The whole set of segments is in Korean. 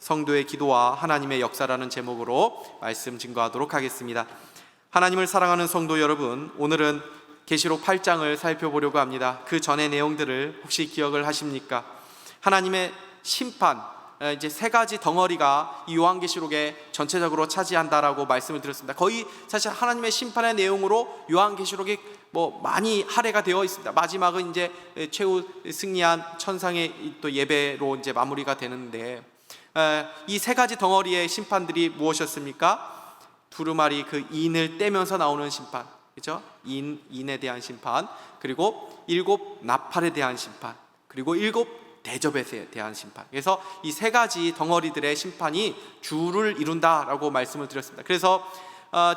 성도의 기도와 하나님의 역사라는 제목으로 말씀 증거하도록 하겠습니다. 하나님을 사랑하는 성도 여러분, 오늘은 계시록 8장을 살펴보려고 합니다. 그 전의 내용들을 혹시 기억을 하십니까? 하나님의 심판, 이제 세 가지 덩어리가 이 요한계시록에 전체적으로 차지한다라고 말씀을 드렸습니다. 거의 사실 하나님의 심판의 내용으로 요한계시록이 많이 할애가 되어 있습니다. 마지막은 이제 최후 승리한 천상의 또 예배로 이제 마무리가 되는데, 이 세 가지 덩어리의 심판들이 무엇이었습니까? 두루마리 그 인을 떼면서 나오는 심판, 그렇죠? 인에 대한 심판, 그리고 7 나팔에 대한 심판, 그리고 7 대접에 대한 심판. 그래서 이 세 가지 덩어리들의 심판이 주를 이룬다라고 말씀을 드렸습니다. 그래서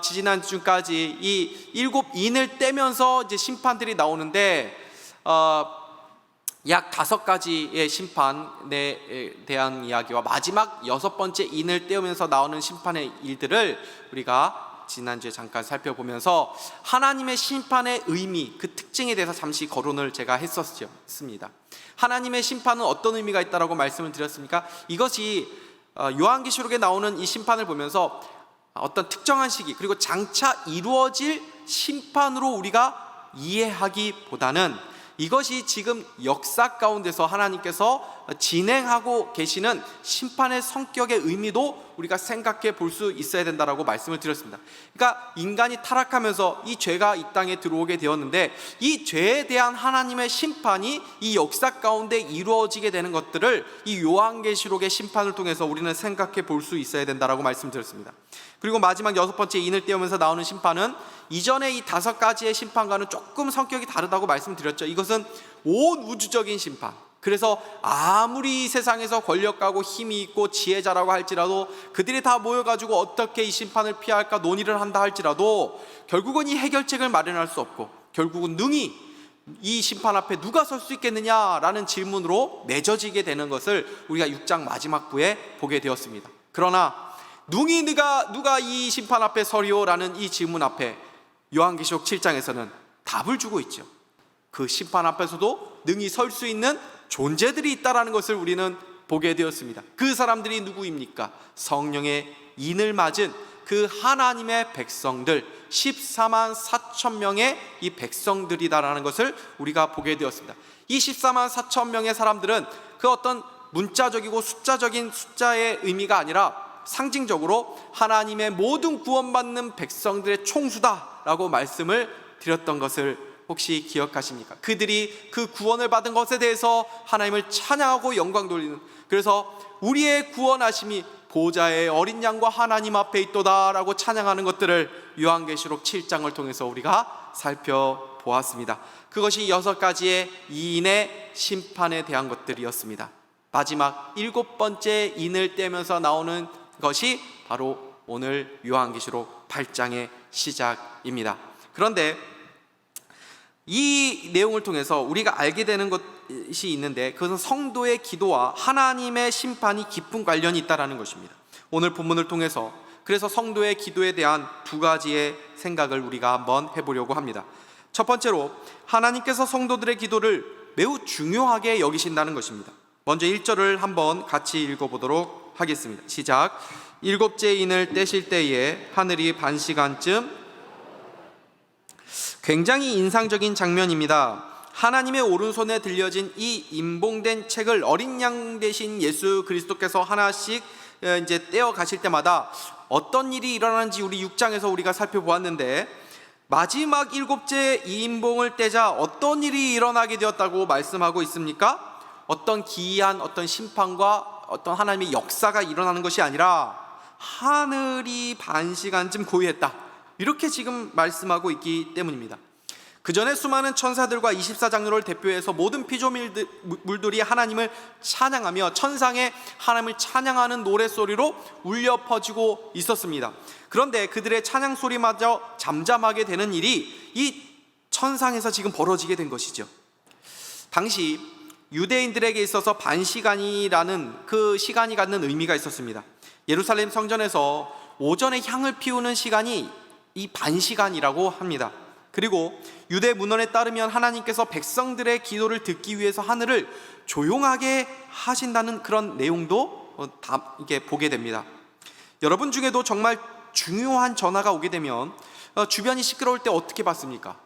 지지난주까지 이 7 인을 떼면서 이제 심판들이 나오는데, 약 5가지의 심판에 대한 이야기와 마지막 6번째 인을 떼우면서 나오는 심판의 일들을 우리가 지난주에 잠깐 살펴보면서 하나님의 심판의 의미, 그 특징에 대해서 잠시 거론을 제가 했었습니다. 하나님의 심판은 어떤 의미가 있다라고 말씀을 드렸습니까? 이것이 요한계시록에 나오는 이 심판을 보면서 어떤 특정한 시기, 그리고 장차 이루어질 심판으로 우리가 이해하기보다는 이것이 지금 역사 가운데서 하나님께서 진행하고 계시는 심판의 성격의 의미도 우리가 생각해 볼 수 있어야 된다라고 말씀을 드렸습니다. 그러니까 인간이 타락하면서 이 죄가 이 땅에 들어오게 되었는데, 이 죄에 대한 하나님의 심판이 이 역사 가운데 이루어지게 되는 것들을 이 요한계시록의 심판을 통해서 우리는 생각해 볼 수 있어야 된다라고 말씀드렸습니다. 그리고 마지막 6번째 인을 떼우면서 나오는 심판은 이전의 이 5가지의 심판과는 조금 성격이 다르다고 말씀드렸죠. 이것은 온 우주적인 심판. 그래서 아무리 세상에서 권력가고 힘이 있고 지혜자라고 할지라도 그들이 다 모여가지고 어떻게 이 심판을 피할까 논의를 한다 할지라도 결국은 이 해결책을 마련할 수 없고, 결국은 능히 이 심판 앞에 누가 설 수 있겠느냐라는 질문으로 맺어지게 되는 것을 우리가 6장 마지막 부에 보게 되었습니다. 그러나 능히 누가 이 심판 앞에 서리오라는 이 질문 앞에 요한계시록 7장에서는 답을 주고 있죠. 그 심판 앞에서도 능히 설 수 있는 존재들이 있다라는 것을 우리는 보게 되었습니다. 그 사람들이 누구입니까? 성령의 인을 맞은 그 하나님의 백성들, 14만 4천 명의 이 백성들이다라는 것을 우리가 보게 되었습니다. 이 14만 4천 명의 사람들은 그 어떤 문자적이고 숫자적인 숫자의 의미가 아니라 상징적으로 하나님의 모든 구원받는 백성들의 총수다라고 말씀을 드렸던 것을 혹시 기억하십니까? 그들이 그 구원을 받은 것에 대해서 하나님을 찬양하고 영광 돌리는, 그래서 우리의 구원하심이 보좌의 어린 양과 하나님 앞에 있도다라고 찬양하는 것들을 요한계시록 7장을 통해서 우리가 살펴보았습니다. 그것이 6가지의 이인의 심판에 대한 것들이었습니다. 마지막 7번째 인을 떼면서 나오는 것이 바로 오늘 요한계시록 8장의 시작입니다. 그런데 이 내용을 통해서 우리가 알게 되는 것이 있는데, 그것은 성도의 기도와 하나님의 심판이 깊은 관련이 있다는 것입니다. 오늘 본문을 통해서 그래서 성도의 기도에 대한 2가지의 생각을 우리가 한번 해보려고 합니다. 첫 번째로, 하나님께서 성도들의 기도를 매우 중요하게 여기신다는 것입니다. 먼저 1절을 한번 같이 읽어보도록 하겠습니다. 시작. 7째 인을 떼실 때에 하늘이 반시간쯤, 굉장히 인상적인 장면입니다. 하나님의 오른손에 들려진 이 임봉된 책을 어린 양 대신 예수 그리스도께서 하나씩 이제 떼어 가실 때마다 어떤 일이 일어나는지 우리 6장에서 우리가 살펴보았는데, 마지막 7째 이 임봉을 떼자 어떤 일이 일어나게 되었다고 말씀하고 있습니까? 어떤 기이한 어떤 심판과 어떤 하나님의 역사가 일어나는 것이 아니라 하늘이 반시간쯤 고요했다, 이렇게 지금 말씀하고 있기 때문입니다. 그 전에 수많은 천사들과 24장로를 대표해서 모든 피조물들이 하나님을 찬양하며 천상에 하나님을 찬양하는 노랫소리로 울려 퍼지고 있었습니다. 그런데 그들의 찬양 소리마저 잠잠하게 되는 일이 이 천상에서 지금 벌어지게 된 것이죠. 당시 유대인들에게 있어서 반시간이라는 그 시간이 갖는 의미가 있었습니다. 예루살렘 성전에서 오전에 향을 피우는 시간이 이 반시간이라고 합니다. 그리고 유대 문헌에 따르면 하나님께서 백성들의 기도를 듣기 위해서 하늘을 조용하게 하신다는 그런 내용도 이게 보게 됩니다. 여러분 중에도 정말 중요한 전화가 오게 되면 주변이 시끄러울 때 어떻게 받습니까?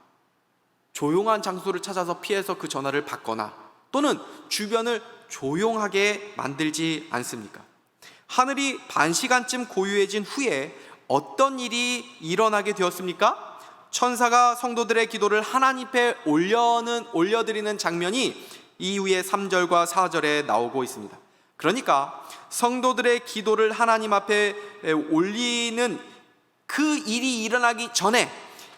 조용한 장소를 찾아서 피해서 그 전화를 받거나 또는 주변을 조용하게 만들지 않습니까? 하늘이 반시간쯤 고요해진 후에 어떤 일이 일어나게 되었습니까? 천사가 성도들의 기도를 하나님 앞에 올려드리는 장면이 이후에 3절과 4절에 나오고 있습니다. 그러니까 성도들의 기도를 하나님 앞에 올리는 그 일이 일어나기 전에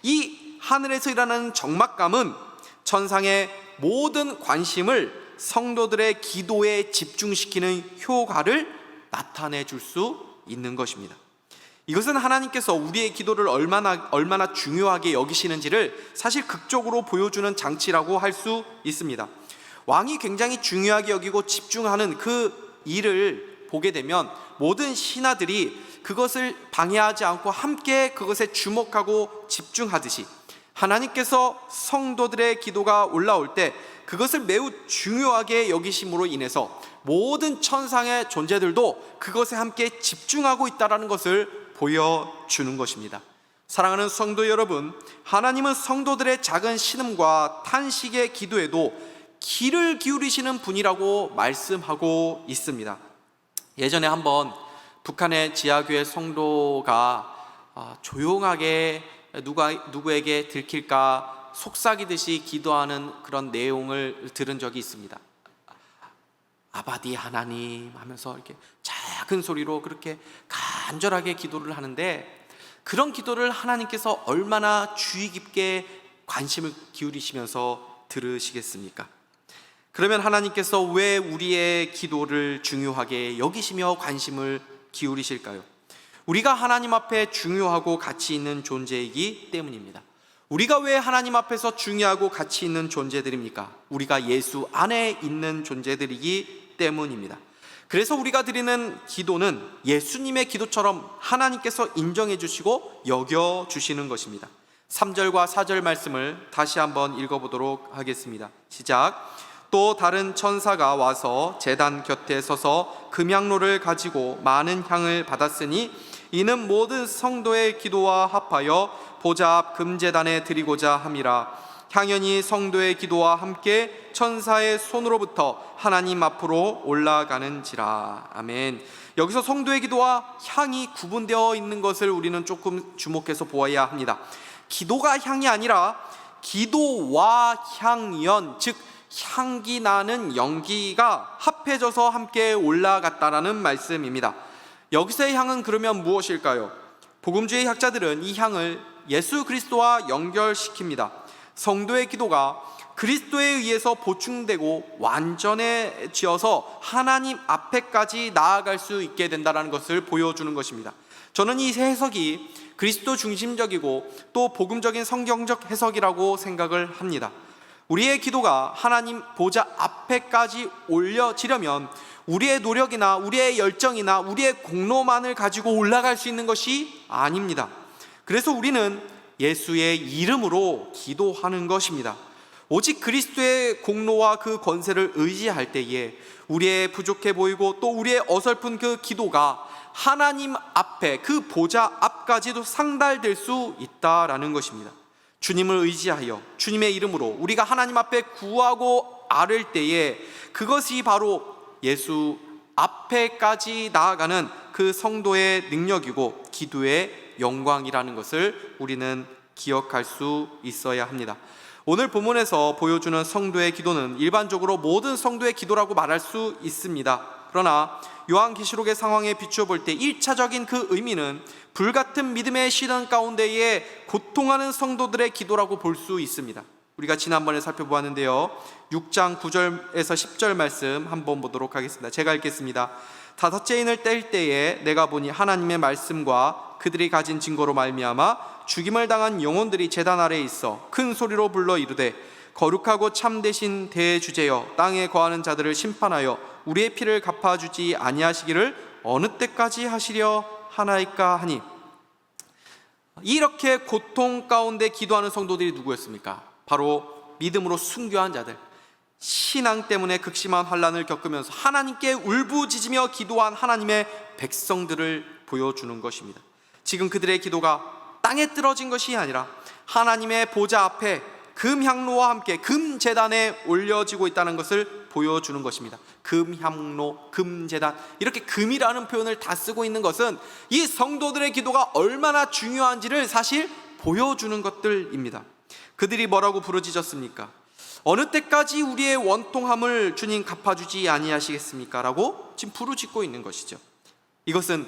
이 하늘에서 일어나는 적막감은 천상의 모든 관심을 성도들의 기도에 집중시키는 효과를 나타내 줄 수 있는 것입니다. 이것은 하나님께서 우리의 기도를 얼마나 중요하게 여기시는지를 사실 극적으로 보여주는 장치라고 할 수 있습니다. 왕이 굉장히 중요하게 여기고 집중하는 그 일을 보게 되면 모든 신하들이 그것을 방해하지 않고 함께 그것에 주목하고 집중하듯이 하나님께서 성도들의 기도가 올라올 때 그것을 매우 중요하게 여기심으로 인해서 모든 천상의 존재들도 그것에 함께 집중하고 있다는 것을 보여주는 것입니다. 사랑하는 성도 여러분, 하나님은 성도들의 작은 신음과 탄식의 기도에도 귀를 기울이시는 분이라고 말씀하고 있습니다. 예전에 한번 북한의 지하교회 성도가 조용하게 누구에게 들킬까 속삭이듯이 기도하는 그런 내용을 들은 적이 있습니다. 아바디 하나님 하면서 이렇게 작은 소리로 그렇게 간절하게 기도를 하는데, 그런 기도를 하나님께서 얼마나 주의 깊게 관심을 기울이시면서 들으시겠습니까? 그러면 하나님께서 왜 우리의 기도를 중요하게 여기시며 관심을 기울이실까요? 우리가 하나님 앞에 중요하고 가치 있는 존재이기 때문입니다. 우리가 왜 하나님 앞에서 중요하고 가치 있는 존재들입니까? 우리가 예수 안에 있는 존재들이기 때문입니다. 그래서 우리가 드리는 기도는 예수님의 기도처럼 하나님께서 인정해 주시고 여겨 주시는 것입니다. 3절과 4절 말씀을 다시 한번 읽어보도록 하겠습니다. 시작. 또 다른 천사가 와서 제단 곁에 서서 금향로를 가지고 많은 향을 받았으니 이는 모든 성도의 기도와 합하여 보좌 앞 금제단에 드리고자 함이라. 향연이 성도의 기도와 함께 천사의 손으로부터 하나님 앞으로 올라가는지라. 아멘. 여기서 성도의 기도와 향이 구분되어 있는 것을 우리는 조금 주목해서 보아야 합니다. 기도가 향이 아니라 기도와 향연, 즉 향기 나는 연기가 합해져서 함께 올라갔다라는 말씀입니다. 여기서의 향은 그러면 무엇일까요? 복음주의 학자들은 이 향을 예수 그리스도와 연결시킵니다. 성도의 기도가 그리스도에 의해서 보충되고 완전해지어서 하나님 앞에까지 나아갈 수 있게 된다는 것을 보여주는 것입니다. 저는 이 해석이 그리스도 중심적이고 또 복음적인 성경적 해석이라고 생각을 합니다. 우리의 기도가 하나님 보좌 앞에까지 올려지려면 우리의 노력이나 우리의 열정이나 우리의 공로만을 가지고 올라갈 수 있는 것이 아닙니다. 그래서 우리는 예수의 이름으로 기도하는 것입니다. 오직 그리스도의 공로와 그 권세를 의지할 때에 우리의 부족해 보이고 또 우리의 어설픈 그 기도가 하나님 앞에 그 보좌 앞까지도 상달될 수 있다라는 것입니다. 주님을 의지하여 주님의 이름으로 우리가 하나님 앞에 구하고 아뢰을 때에 그것이 바로 예수 앞에까지 나아가는 그 성도의 능력이고 기도의 영광이라는 것을 우리는 기억할 수 있어야 합니다. 오늘 본문에서 보여주는 성도의 기도는 일반적으로 모든 성도의 기도라고 말할 수 있습니다. 그러나 요한계시록의 상황에 비추어 볼 때 1차적인 그 의미는 불같은 믿음의 시련 가운데에 고통하는 성도들의 기도라고 볼 수 있습니다. 우리가 지난번에 살펴보았는데요, 6장 9절에서 10절 말씀 한번 보도록 하겠습니다. 제가 읽겠습니다. 다섯째 인을 뗄 때에 내가 보니 하나님의 말씀과 그들이 가진 증거로 말미암아 죽임을 당한 영혼들이 제단 아래에 있어 큰 소리로 불러 이르되 거룩하고 참되신 대주제여 땅에 거하는 자들을 심판하여 우리의 피를 갚아주지 아니하시기를 어느 때까지 하시려 하나이까 하니. 이렇게 고통 가운데 기도하는 성도들이 누구였습니까? 바로 믿음으로 순교한 자들, 신앙 때문에 극심한 환난을 겪으면서 하나님께 울부짖으며 기도한 하나님의 백성들을 보여주는 것입니다. 지금 그들의 기도가 땅에 떨어진 것이 아니라 하나님의 보좌 앞에 금향로와 함께 금제단에 올려지고 있다는 것을 보여주는 것입니다. 금향로, 금제단, 이렇게 금이라는 표현을 다 쓰고 있는 것은 이 성도들의 기도가 얼마나 중요한지를 사실 보여주는 것들입니다. 그들이 뭐라고 부르짖었습니까? 어느 때까지 우리의 원통함을 주님 갚아주지 아니하시겠습니까? 라고 지금 부르짖고 있는 것이죠. 이것은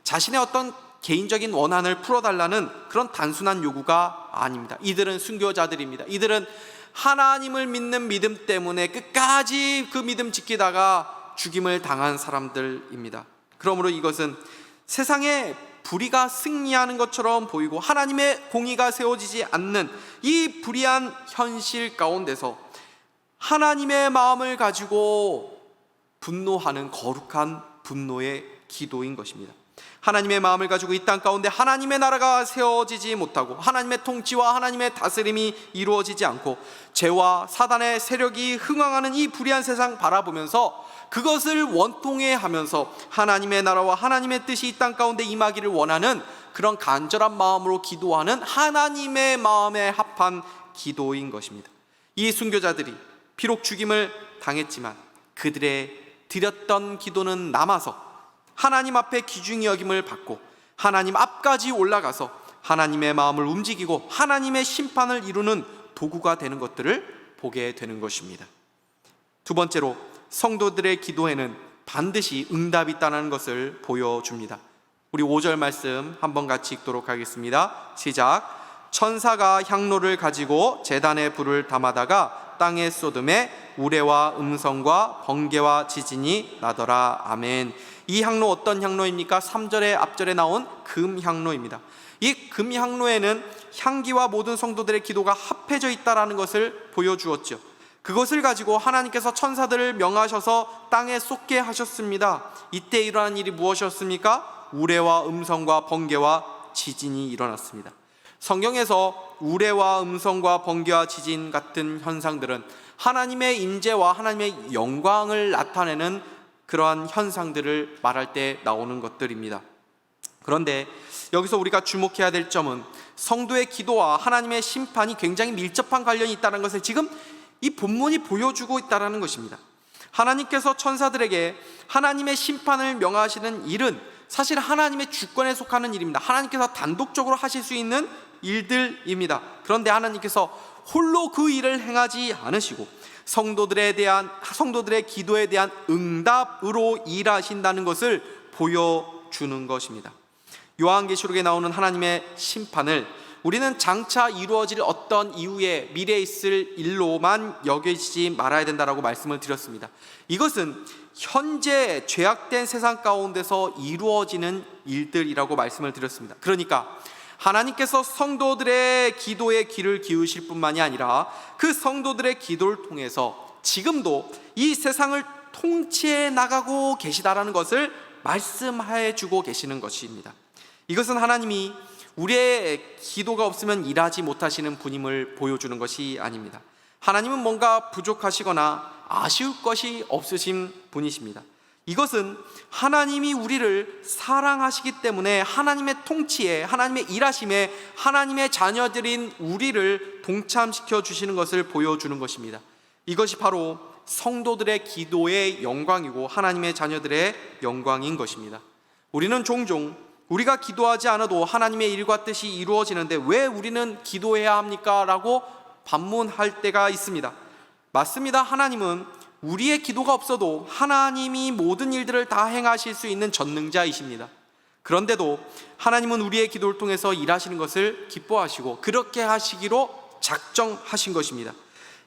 자신의 어떤 개인적인 원한을 풀어달라는 그런 단순한 요구가 아닙니다. 이들은 순교자들입니다. 이들은 하나님을 믿는 믿음 때문에 끝까지 그 믿음 지키다가 죽임을 당한 사람들입니다. 그러므로 이것은 세상에 불의가 승리하는 것처럼 보이고 하나님의 공의가 세워지지 않는 이 불의한 현실 가운데서 하나님의 마음을 가지고 분노하는 거룩한 분노의 기도인 것입니다. 하나님의 마음을 가지고 이 땅 가운데 하나님의 나라가 세워지지 못하고 하나님의 통치와 하나님의 다스림이 이루어지지 않고 죄와 사단의 세력이 흥왕하는 이 불의한 세상 바라보면서 그것을 원통해 하면서 하나님의 나라와 하나님의 뜻이 이 땅 가운데 임하기를 원하는 그런 간절한 마음으로 기도하는 하나님의 마음에 합한 기도인 것입니다. 이 순교자들이 비록 죽임을 당했지만 그들의 드렸던 기도는 남아서 하나님 앞에 귀중히 여김을 받고 하나님 앞까지 올라가서 하나님의 마음을 움직이고 하나님의 심판을 이루는 도구가 되는 것들을 보게 되는 것입니다. 두 번째로, 성도들의 기도에는 반드시 응답이 있다는 것을 보여줍니다. 우리 5절 말씀 한번 같이 읽도록 하겠습니다. 시작. 천사가 향로를 가지고 제단에 불을 담아다가 땅에 쏟음에 우레와 음성과 번개와 지진이 나더라. 아멘. 이 향로 어떤 향로입니까? 3절의 앞절에 나온 금향로입니다. 이 금향로에는 향기와 모든 성도들의 기도가 합해져 있다는 것을 보여주었죠. 그것을 가지고 하나님께서 천사들을 명하셔서 땅에 쏟게 하셨습니다. 이때 일어난 일이 무엇이었습니까? 우레와 음성과 번개와 지진이 일어났습니다. 성경에서 우레와 음성과 번개와 지진 같은 현상들은 하나님의 임재와 하나님의 영광을 나타내는 그러한 현상들을 말할 때 나오는 것들입니다. 그런데 여기서 우리가 주목해야 될 점은 성도의 기도와 하나님의 심판이 굉장히 밀접한 관련이 있다는 것을 지금 이 본문이 보여주고 있다는 것입니다. 하나님께서 천사들에게 하나님의 심판을 명하시는 일은 사실 하나님의 주권에 속하는 일입니다. 하나님께서 단독적으로 하실 수 있는 일들입니다. 그런데 하나님께서 홀로 그 일을 행하지 않으시고 성도들의 기도에 대한 응답으로 일하신다는 것을 보여주는 것입니다. 요한계시록에 나오는 하나님의 심판을 우리는 장차 이루어질 어떤 이후에 미래에 있을 일로만 여기지 말아야 된다라고 말씀을 드렸습니다. 이것은 현재 죄악된 세상 가운데서 이루어지는 일들이라고 말씀을 드렸습니다. 그러니까 하나님께서 성도들의 기도에 귀를 기울이실 뿐만이 아니라 그 성도들의 기도를 통해서 지금도 이 세상을 통치해 나가고 계시다라는 것을 말씀해 주고 계시는 것입니다. 이것은 하나님이 우리의 기도가 없으면 일하지 못하시는 분임을 보여주는 것이 아닙니다. 하나님은 뭔가 부족하시거나 아쉬울 것이 없으신 분이십니다. 이것은 하나님이 우리를 사랑하시기 때문에 하나님의 통치에, 하나님의 일하심에 하나님의 자녀들인 우리를 동참시켜 주시는 것을 보여주는 것입니다. 이것이 바로 성도들의 기도의 영광이고 하나님의 자녀들의 영광인 것입니다. 우리는 종종 우리가 기도하지 않아도 하나님의 일과 뜻이 이루어지는데 왜 우리는 기도해야 합니까? 라고 반문할 때가 있습니다. 맞습니다. 하나님은 우리의 기도가 없어도 하나님이 모든 일들을 다 행하실 수 있는 전능자이십니다. 그런데도 하나님은 우리의 기도를 통해서 일하시는 것을 기뻐하시고 그렇게 하시기로 작정하신 것입니다.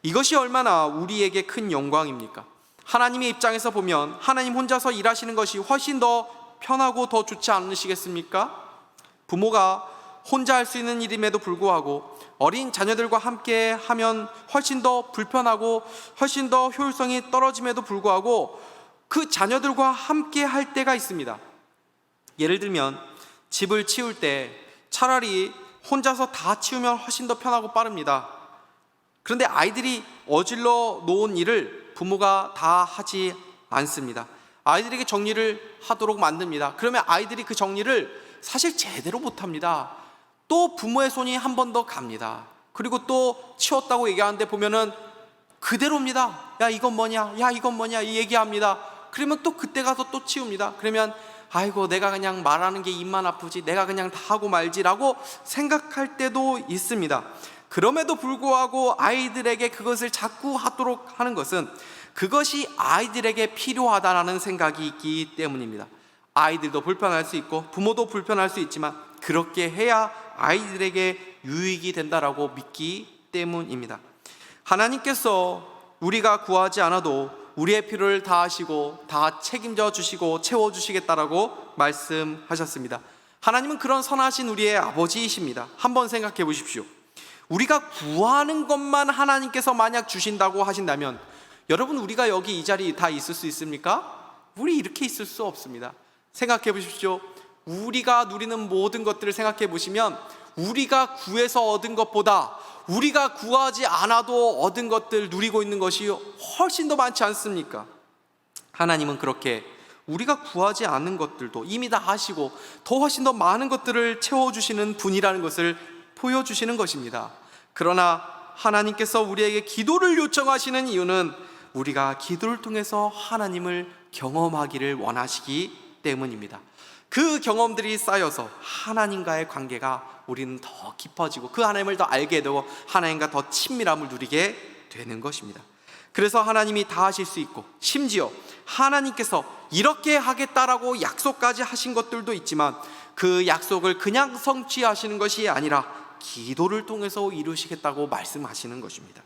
이것이 얼마나 우리에게 큰 영광입니까? 하나님의 입장에서 보면 하나님 혼자서 일하시는 것이 훨씬 더 편하고 더 좋지 않으시겠습니까? 부모가 혼자 할 수 있는 일임에도 불구하고 어린 자녀들과 함께 하면 훨씬 더 불편하고 훨씬 더 효율성이 떨어짐에도 불구하고 그 자녀들과 함께 할 때가 있습니다. 예를 들면 집을 치울 때 차라리 혼자서 다 치우면 훨씬 더 편하고 빠릅니다. 그런데 아이들이 어질러 놓은 일을 부모가 다 하지 않습니다. 아이들에게 정리를 하도록 만듭니다. 그러면 아이들이 그 정리를 사실 제대로 못합니다. 또 부모의 손이 한 번 더 갑니다. 그리고 또 치웠다고 얘기하는데 보면은 그대로입니다. 야 이건 뭐냐, 야 이건 뭐냐 이 얘기합니다. 그러면 또 그때 가서 또 치웁니다. 그러면 아이고 내가 그냥 말하는 게 입만 아프지, 내가 그냥 다 하고 말지라고 생각할 때도 있습니다. 그럼에도 불구하고 아이들에게 그것을 자꾸 하도록 하는 것은 그것이 아이들에게 필요하다라는 생각이 있기 때문입니다. 아이들도 불편할 수 있고 부모도 불편할 수 있지만 그렇게 해야 아이들에게 유익이 된다라고 믿기 때문입니다. 하나님께서 우리가 구하지 않아도 우리의 필요를 다 하시고 다 책임져 주시고 채워 주시겠다라고 말씀하셨습니다. 하나님은 그런 선하신 우리의 아버지이십니다. 한번 생각해 보십시오. 우리가 구하는 것만 하나님께서 만약 주신다고 하신다면 여러분 우리가 여기 이 자리에 다 있을 수 있습니까? 우리 이렇게 있을 수 없습니다. 생각해 보십시오. 우리가 누리는 모든 것들을 생각해 보시면 우리가 구해서 얻은 것보다 우리가 구하지 않아도 얻은 것들 누리고 있는 것이 훨씬 더 많지 않습니까? 하나님은 그렇게 우리가 구하지 않는 것들도 이미 다 하시고 더 훨씬 더 많은 것들을 채워주시는 분이라는 것을 보여주시는 것입니다. 그러나 하나님께서 우리에게 기도를 요청하시는 이유는 우리가 기도를 통해서 하나님을 경험하기를 원하시기 때문입니다. 그 경험들이 쌓여서 하나님과의 관계가 우리는 더 깊어지고 그 하나님을 더 알게 되고 하나님과 더 친밀함을 누리게 되는 것입니다. 그래서 하나님이 다 하실 수 있고 심지어 하나님께서 이렇게 하겠다라고 약속까지 하신 것들도 있지만 그 약속을 그냥 성취하시는 것이 아니라 기도를 통해서 이루시겠다고 말씀하시는 것입니다.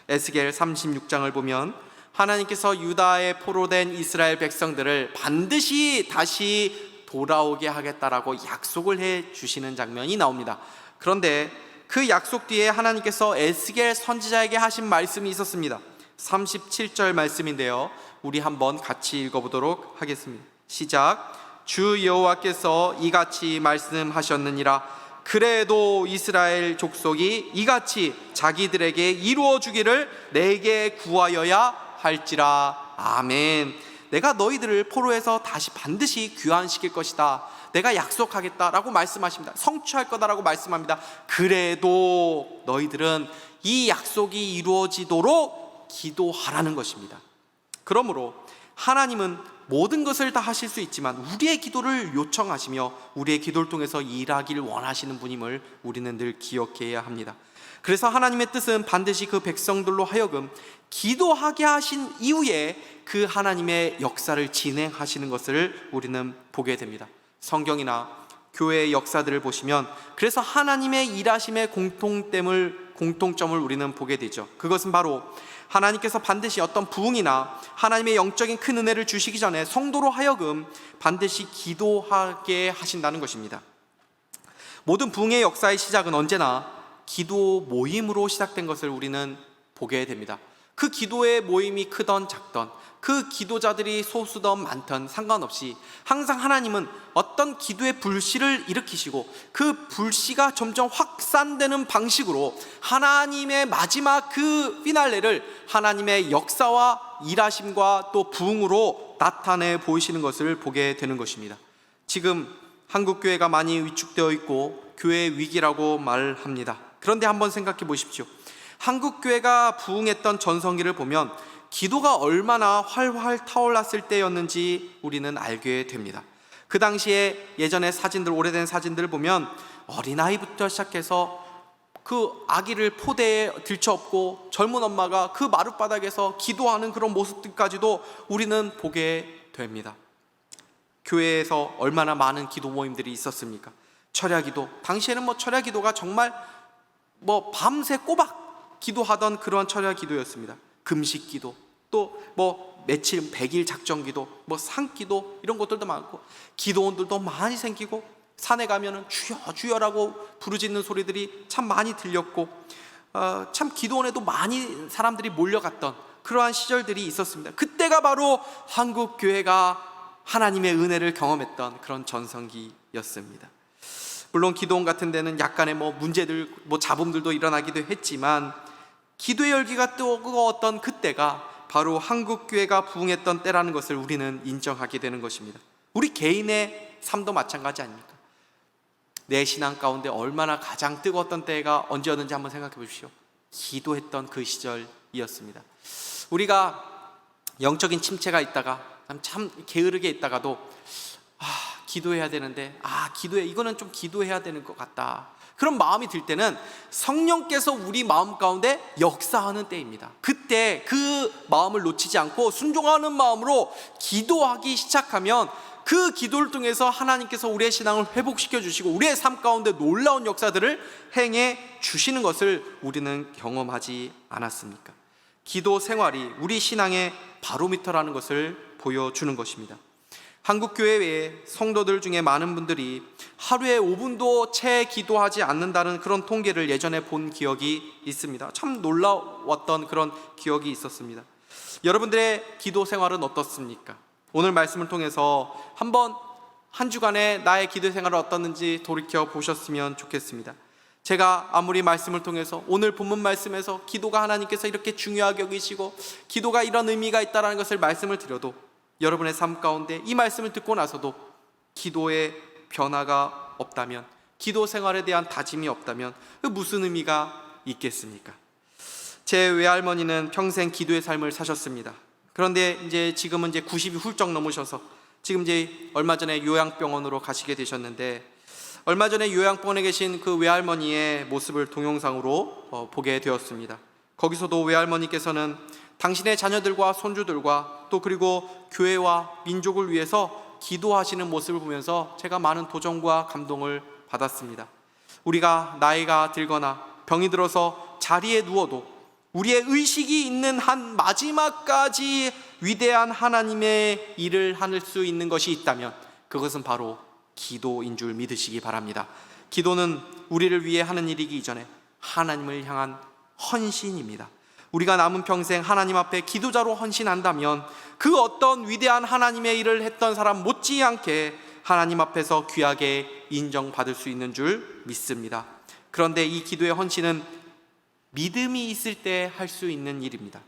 에스겔 36장을 보면 하나님께서 유다에 포로된 이스라엘 백성들을 반드시 다시 돌아오게 하겠다라고 약속을 해 주시는 장면이 나옵니다. 그런데 그 약속 뒤에 하나님께서 에스겔 선지자에게 하신 말씀이 있었습니다. 37절 말씀인데요, 우리 한번 같이 읽어보도록 하겠습니다. 시작. 주 여호와께서 이같이 말씀하셨느니라. 그래도 이스라엘 족속이 이같이 자기들에게 이루어 주기를 내게 구하여야 할지라. 아멘. 내가 너희들을 포로에서 다시 반드시 귀환시킬 것이다. 내가 약속하겠다라고 말씀하십니다. 성취할 거다라고 말씀합니다. 그래도 너희들은 이 약속이 이루어지도록 기도하라는 것입니다. 그러므로 하나님은 모든 것을 다 하실 수 있지만 우리의 기도를 요청하시며 우리의 기도를 통해서 일하기를 원하시는 분임을 우리는 늘 기억해야 합니다. 그래서 하나님의 뜻은 반드시 그 백성들로 하여금 기도하게 하신 이후에 그 하나님의 역사를 진행하시는 것을 우리는 보게 됩니다. 성경이나 교회의 역사들을 보시면 그래서 하나님의 일하심의 공통점을 우리는 보게 되죠. 그것은 바로 하나님께서 반드시 어떤 부흥이나 하나님의 영적인 큰 은혜를 주시기 전에 성도로 하여금 반드시 기도하게 하신다는 것입니다. 모든 부흥의 역사의 시작은 언제나 기도 모임으로 시작된 것을 우리는 보게 됩니다. 그 기도의 모임이 크던 작던, 그 기도자들이 소수던 많던 상관없이 항상 하나님은 어떤 기도의 불씨를 일으키시고 그 불씨가 점점 확산되는 방식으로 하나님의 마지막 그 피날레를 하나님의 역사와 일하심과 또 부흥으로 나타내 보이시는 것을 보게 되는 것입니다. 지금 한국교회가 많이 위축되어 있고 교회의 위기라고 말합니다. 그런데 한번 생각해 보십시오. 한국교회가 부흥했던 전성기를 보면 기도가 얼마나 활활 타올랐을 때였는지 우리는 알게 됩니다. 그 당시에 예전의 사진들, 오래된 사진들을 보면 어린아이부터 시작해서 그 아기를 포대에 들쳐업고 젊은 엄마가 그 마룻바닥에서 기도하는 그런 모습들까지도 우리는 보게 됩니다. 교회에서 얼마나 많은 기도 모임들이 있었습니까? 철야기도, 당시에는 철야기도가 정말 밤새 꼬박 기도하던 그러한 철야기도였습니다. 금식기도, 또 며칠 100일 작정기도, 산기도, 이런 것들도 많고 기도원들도 많이 생기고 산에 가면은 주여 주여라고 부르짖는 소리들이 참 많이 들렸고 참 기도원에도 많이 사람들이 몰려갔던 그러한 시절들이 있었습니다. 그때가 바로 한국교회가 하나님의 은혜를 경험했던 그런 전성기였습니다. 물론 기도원 같은 데는 약간의 문제들, 잡음들도 일어나기도 했지만 기도의 열기가 뜨거웠던 그때가 바로 한국교회가 부흥했던 때라는 것을 우리는 인정하게 되는 것입니다. 우리 개인의 삶도 마찬가지 아닙니까? 내 신앙 가운데 얼마나 가장 뜨거웠던 때가 언제였는지 한번 생각해 보십시오. 기도했던 그 시절이었습니다. 우리가 영적인 침체가 있다가 참 게으르게 있다가도 기도해야 되는데 이거는 좀 기도해야 되는 것 같다, 그런 마음이 들 때는 성령께서 우리 마음 가운데 역사하는 때입니다. 그때 그 마음을 놓치지 않고 순종하는 마음으로 기도하기 시작하면 그 기도를 통해서 하나님께서 우리의 신앙을 회복시켜 주시고 우리의 삶 가운데 놀라운 역사들을 행해 주시는 것을 우리는 경험하지 않았습니까? 기도 생활이 우리 신앙의 바로미터라는 것을 보여주는 것입니다. 한국교회 외에 성도들 중에 많은 분들이 하루에 5분도 채 기도하지 않는다는 그런 통계를 예전에 본 기억이 있습니다. 참 놀라웠던 그런 기억이 있었습니다. 여러분들의 기도 생활은 어떻습니까? 오늘 말씀을 통해서 한번 한 주간의 나의 기도 생활은 어떻는지 돌이켜 보셨으면 좋겠습니다. 제가 아무리 말씀을 통해서 오늘 본문 말씀에서 기도가 하나님께서 이렇게 중요하게 여기시고 기도가 이런 의미가 있다는 것을 말씀을 드려도 여러분의 삶 가운데 이 말씀을 듣고 나서도 기도의 변화가 없다면, 기도 생활에 대한 다짐이 없다면 무슨 의미가 있겠습니까? 제 외할머니는 평생 기도의 삶을 사셨습니다. 그런데 지금은 90이 훌쩍 넘으셔서 지금 얼마 전에 요양병원으로 가시게 되셨는데, 얼마 전에 요양병원에 계신 그 외할머니의 모습을 동영상으로 보게 되었습니다. 거기서도 외할머니께서는 당신의 자녀들과 손주들과 또 그리고 교회와 민족을 위해서 기도하시는 모습을 보면서 제가 많은 도전과 감동을 받았습니다. 우리가 나이가 들거나 병이 들어서 자리에 누워도 우리의 의식이 있는 한 마지막까지 위대한 하나님의 일을 할 수 있는 것이 있다면 그것은 바로 기도인 줄 믿으시기 바랍니다. 기도는 우리를 위해 하는 일이기 이전에 하나님을 향한 헌신입니다. 우리가 남은 평생 하나님 앞에 기도자로 헌신한다면 그 어떤 위대한 하나님의 일을 했던 사람 못지않게 하나님 앞에서 귀하게 인정받을 수 있는 줄 믿습니다. 그런데 이 기도의 헌신은 믿음이 있을 때 할 수 있는 일입니다.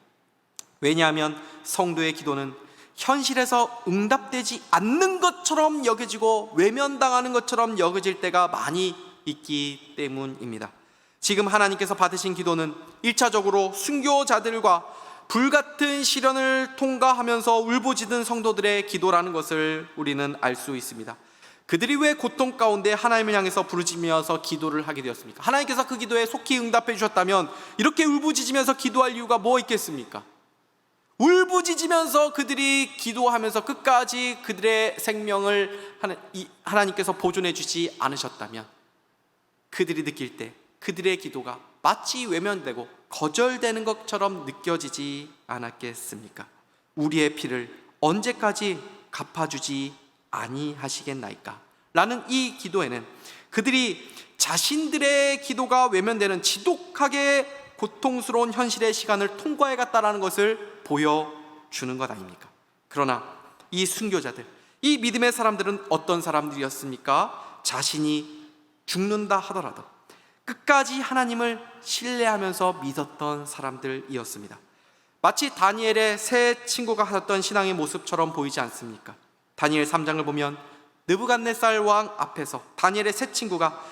왜냐하면 성도의 기도는 현실에서 응답되지 않는 것처럼 여겨지고 외면당하는 것처럼 여겨질 때가 많이 있기 때문입니다. 지금 하나님께서 받으신 기도는 1차적으로 순교자들과 불같은 시련을 통과하면서 울부짖은 성도들의 기도라는 것을 우리는 알 수 있습니다. 그들이 왜 고통 가운데 하나님을 향해서 부르짖으면서 기도를 하게 되었습니까? 하나님께서 그 기도에 속히 응답해 주셨다면 이렇게 울부짖으면서 기도할 이유가 뭐 있겠습니까? 울부짖으면서 그들이 기도하면서 끝까지 그들의 생명을 하나님께서 보존해 주지 않으셨다면 그들이 느낄 때 그들의 기도가 마치 외면되고 거절되는 것처럼 느껴지지 않았겠습니까? 우리의 피를 언제까지 갚아주지 아니하시겠나이까? 라는 이 기도에는 그들이 자신들의 기도가 외면되는 지독하게 고통스러운 현실의 시간을 통과해 갔다는 것을 보여주는 것 아닙니까? 그러나 이 순교자들, 이 믿음의 사람들은 어떤 사람들이었습니까? 자신이 죽는다 하더라도 끝까지 하나님을 신뢰하면서 믿었던 사람들이었습니다. 마치 다니엘의 세 친구가 하셨던 신앙의 모습처럼 보이지 않습니까? 다니엘 3장을 보면 느부갓네살 왕 앞에서 다니엘의 세 친구가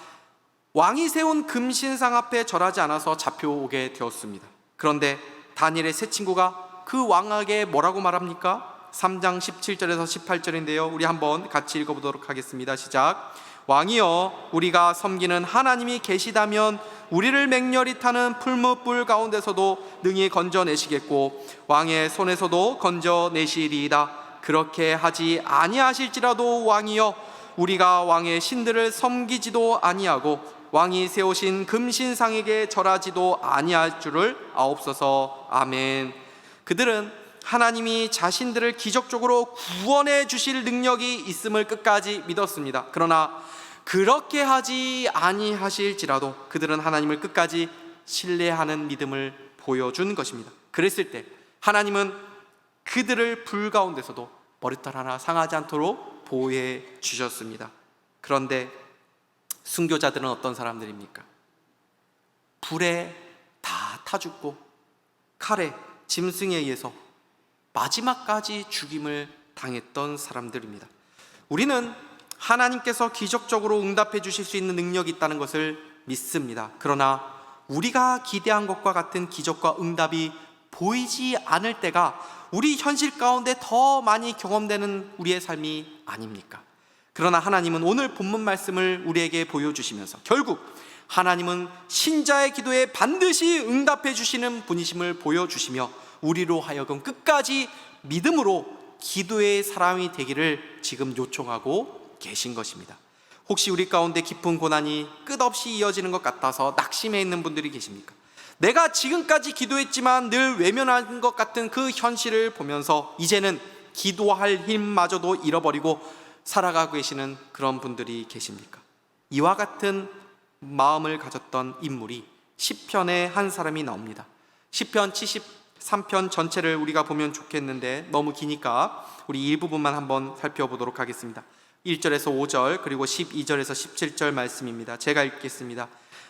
왕이 세운 금신상 앞에 절하지 않아서 잡혀오게 되었습니다. 그런데 다니엘의 세 친구가 그 왕에게 뭐라고 말합니까? 3장 17절에서 18절인데요 우리 한번 같이 읽어보도록 하겠습니다. 시작. 왕이여, 우리가 섬기는 하나님이 계시다면 우리를 맹렬히 타는 풀무불 가운데서도 능히 건져내시겠고 왕의 손에서도 건져내시리이다. 그렇게 하지 아니하실지라도 왕이여, 우리가 왕의 신들을 섬기지도 아니하고 왕이 세우신 금신상에게 절하지도 아니할 줄을 아옵소서. 아멘. 그들은 하나님이 자신들을 기적적으로 구원해 주실 능력이 있음을 끝까지 믿었습니다. 그러나 그렇게 하지 아니하실지라도 그들은 하나님을 끝까지 신뢰하는 믿음을 보여준 것입니다. 그랬을 때 하나님은 그들을 불 가운데서도 머리털 하나 상하지 않도록 보호해 주셨습니다. 그런데 순교자들은 어떤 사람들입니까? 불에 다 타 죽고 칼에 짐승에 의해서 마지막까지 죽임을 당했던 사람들입니다. 우리는 하나님께서 기적적으로 응답해 주실 수 있는 능력이 있다는 것을 믿습니다. 그러나 우리가 기대한 것과 같은 기적과 응답이 보이지 않을 때가 우리 현실 가운데 더 많이 경험되는 우리의 삶이 아닙니까? 그러나 하나님은 오늘 본문 말씀을 우리에게 보여주시면서 결국 하나님은 신자의 기도에 반드시 응답해 주시는 분이심을 보여주시며 우리로 하여금 끝까지 믿음으로 기도의 사람이 되기를 지금 요청하고 계신 것입니다. 혹시 우리 가운데 깊은 고난이 끝없이 이어지는 것 같아서 낙심해 있는 분들이 계십니까? 내가 지금까지 기도했지만 늘 외면한 것 같은 그 현실을 보면서 이제는 기도할 힘마저도 잃어버리고 살아가고 계시는 그런 분들이 계십니까? 이와 같은 마음을 가졌던 인물이 시편의 한 사람이 나옵니다. 시편 73편 전체를 우리가 보면 좋겠는데 너무 기니까 우리 일부분만 한번 살펴보도록 하겠습니다. 1절에서 5절 그리고 12절에서 17절 말씀입니다. 제가 읽겠습니다.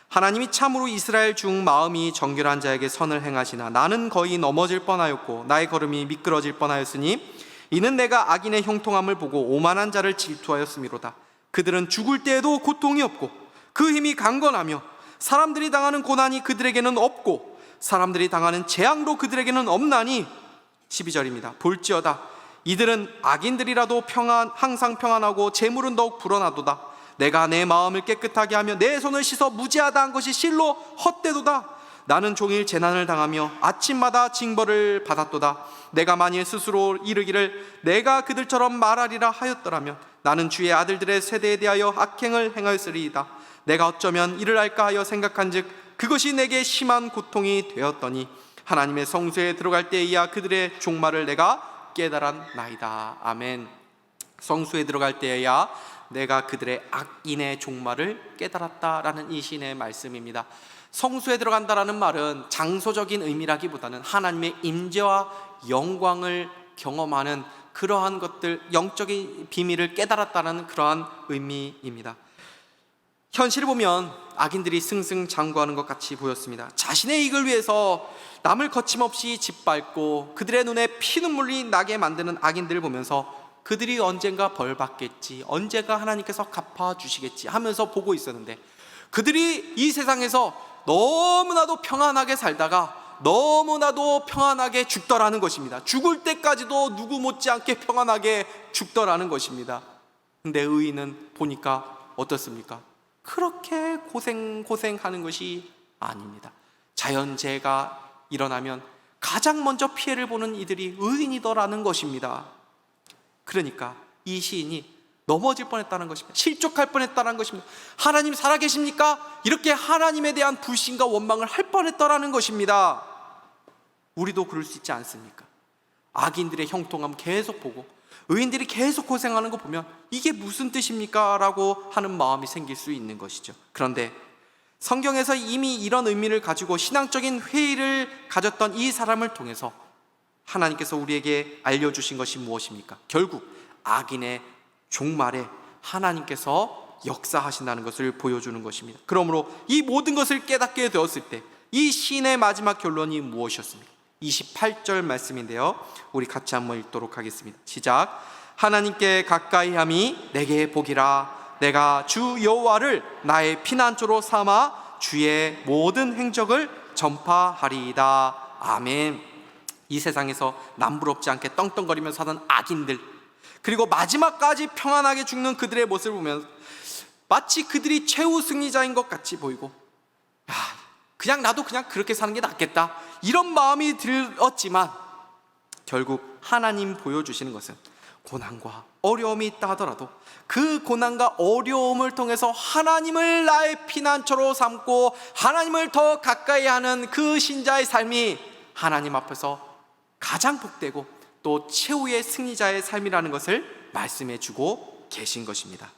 하나님이 참으로 이스라엘 중 마음이 정결한 자에게 선을 행하시나 나는 거의 넘어질 뻔하였고 나의 걸음이 미끄러질 뻔하였으니 이는 내가 악인의 형통함을 보고 오만한 자를 질투하였음이로다. 그들은 죽을 때에도 고통이 없고 그 힘이 강건하며 사람들이 당하는 고난이 그들에게는 없고 사람들이 당하는 재앙도 그들에게는 없나니 12절입니다. 볼지어다 이들은 악인들이라도 항상 평안하고 재물은 더욱 불어나도다. 내가 내 마음을 깨끗하게 하며 내 손을 씻어 무지하다 한 것이 실로 헛되도다. 나는 종일 재난을 당하며 아침마다 징벌을 받았도다. 내가 만일 스스로 이르기를 내가 그들처럼 말하리라 하였더라면 나는 주의 아들들의 세대에 대하여 악행을 행하였으리이다. 내가 어쩌면 이를 할까 하여 생각한즉 그것이 내게 심한 고통이 되었더니 하나님의 성소에 들어갈 때에야 그들의 종말을 내가 깨달았나이다. 아멘. 성소에 들어갈 때에야 내가 그들의 악인의 종말을 깨달았다라는 이 시인의 말씀입니다. 성소에 들어간다라는 말은 장소적인 의미라기보다는 하나님의 임재와 영광을 경험하는 그러한 것들, 영적인 비밀을 깨달았다는 그러한 의미입니다. 현실을 보면 악인들이 승승장구하는 것 같이 보였습니다. 자신의 이익을 위해서 남을 거침없이 짓밟고 그들의 눈에 피눈물이 나게 만드는 악인들을 보면서 그들이 언젠가 벌 받겠지, 언제가 하나님께서 갚아주시겠지 하면서 보고 있었는데 그들이 이 세상에서 너무나도 평안하게 살다가 너무나도 평안하게 죽더라는 것입니다. 죽을 때까지도 누구 못지않게 평안하게 죽더라는 것입니다. 근데 의인은 보니까 어떻습니까? 그렇게 고생하는 것이 아닙니다. 자연재해가 일어나면 가장 먼저 피해를 보는 이들이 의인이더라는 것입니다. 그러니까 이 시인이 넘어질 뻔했다는 것입니다. 실족할 뻔했다는 것입니다. 하나님 살아계십니까? 이렇게 하나님에 대한 불신과 원망을 할 뻔했더라는 것입니다. 우리도 그럴 수 있지 않습니까? 악인들의 형통함 계속 보고 의인들이 계속 고생하는 거 보면 이게 무슨 뜻입니까? 라고 하는 마음이 생길 수 있는 것이죠. 그런데 성경에서 이미 이런 의미를 가지고 신앙적인 회의를 가졌던 이 사람을 통해서 하나님께서 우리에게 알려주신 것이 무엇입니까? 결국 악인의 종말에 하나님께서 역사하신다는 것을 보여주는 것입니다. 그러므로 이 모든 것을 깨닫게 되었을 때 이 시인의 마지막 결론이 무엇이었습니까? 28절 말씀인데요, 우리 같이 한번 읽도록 하겠습니다. 시작. 하나님께 가까이함이 내게 복이라. 내가 주 여호와를 나의 피난처로 삼아 주의 모든 행적을 전파하리이다. 아멘. 이 세상에서 남부럽지 않게 떵떵거리면서 사는 악인들, 그리고 마지막까지 평안하게 죽는 그들의 모습을 보면 마치 그들이 최후 승리자인 것 같이 보이고, 그냥 나도 그냥 그렇게 사는 게 낫겠다, 이런 마음이 들었지만 결국 하나님 보여주시는 것은 고난과 어려움이 있다 하더라도 그 고난과 어려움을 통해서 하나님을 나의 피난처로 삼고 하나님을 더 가까이 하는 그 신자의 삶이 하나님 앞에서 가장 복되고 또 최후의 승리자의 삶이라는 것을 말씀해 주고 계신 것입니다.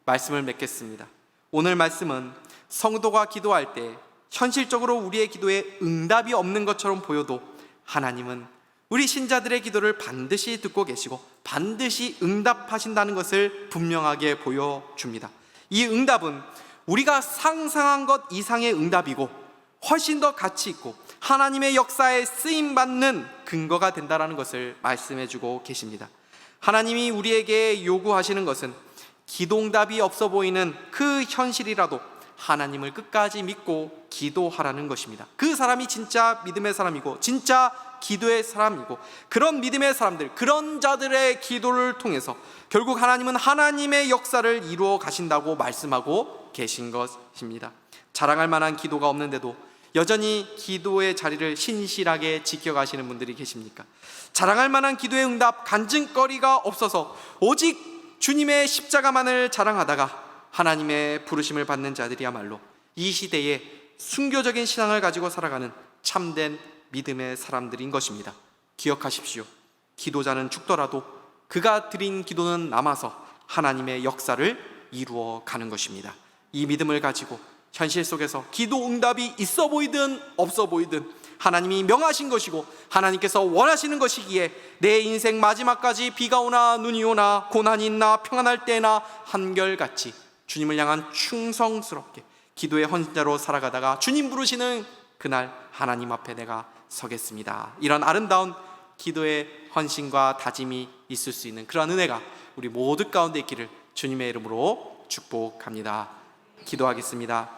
말씀을 맺겠습니다. 오늘 말씀은 성도가 기도할 때 현실적으로 우리의 기도에 응답이 없는 것처럼 보여도 하나님은 우리 신자들의 기도를 반드시 듣고 계시고 반드시 응답하신다는 것을 분명하게 보여줍니다. 이 응답은 우리가 상상한 것 이상의 응답이고 훨씬 더 가치 있고 하나님의 역사에 쓰임받는 근거가 된다는 것을 말씀해 주고 계십니다. 하나님이 우리에게 요구하시는 것은 기도응답이 없어 보이는 그 현실이라도 하나님을 끝까지 믿고 기도하라는 것입니다. 그 사람이 진짜 믿음의 사람이고 진짜 기도의 사람이고, 그런 믿음의 사람들, 그런 자들의 기도를 통해서 결국 하나님은 하나님의 역사를 이루어 가신다고 말씀하고 계신 것입니다. 자랑할 만한 기도가 없는데도 여전히 기도의 자리를 신실하게 지켜가시는 분들이 계십니까? 자랑할 만한 기도의 응답, 간증거리가 없어서 오직 주님의 십자가만을 자랑하다가 하나님의 부르심을 받는 자들이야말로 이 시대에 순교적인 신앙을 가지고 살아가는 참된 믿음의 사람들인 것입니다. 기억하십시오. 기도자는 죽더라도 그가 드린 기도는 남아서 하나님의 역사를 이루어 가는 것입니다. 이 믿음을 가지고 현실 속에서 기도 응답이 있어 보이든 없어 보이든 하나님이 명하신 것이고 하나님께서 원하시는 것이기에 내 인생 마지막까지 비가 오나 눈이 오나 고난이 있나 평안할 때나 한결같이 주님을 향한 충성스럽게 기도의 헌신자로 살아가다가 주님 부르시는 그날 하나님 앞에 내가 서겠습니다. 이런 아름다운 기도의 헌신과 다짐이 있을 수 있는 그런 은혜가 우리 모두 가운데 있기를 주님의 이름으로 축복합니다. 기도하겠습니다.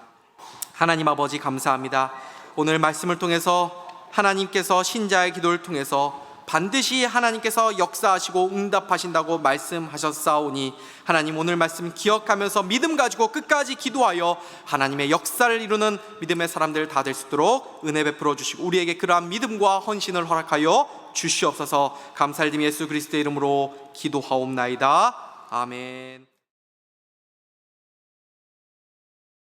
하나님 아버지, 감사합니다. 오늘 말씀을 통해서 하나님께서 신자의 기도를 통해서 반드시 하나님께서 역사하시고 응답하신다고 말씀하셨사오니 하나님, 오늘 말씀 기억하면서 믿음 가지고 끝까지 기도하여 하나님의 역사를 이루는 믿음의 사람들 다 될 수 있도록 은혜 베풀어 주시고 우리에게 그러한 믿음과 헌신을 허락하여 주시옵소서. 감사드리며 예수 그리스도의 이름으로 기도하옵나이다. 아멘.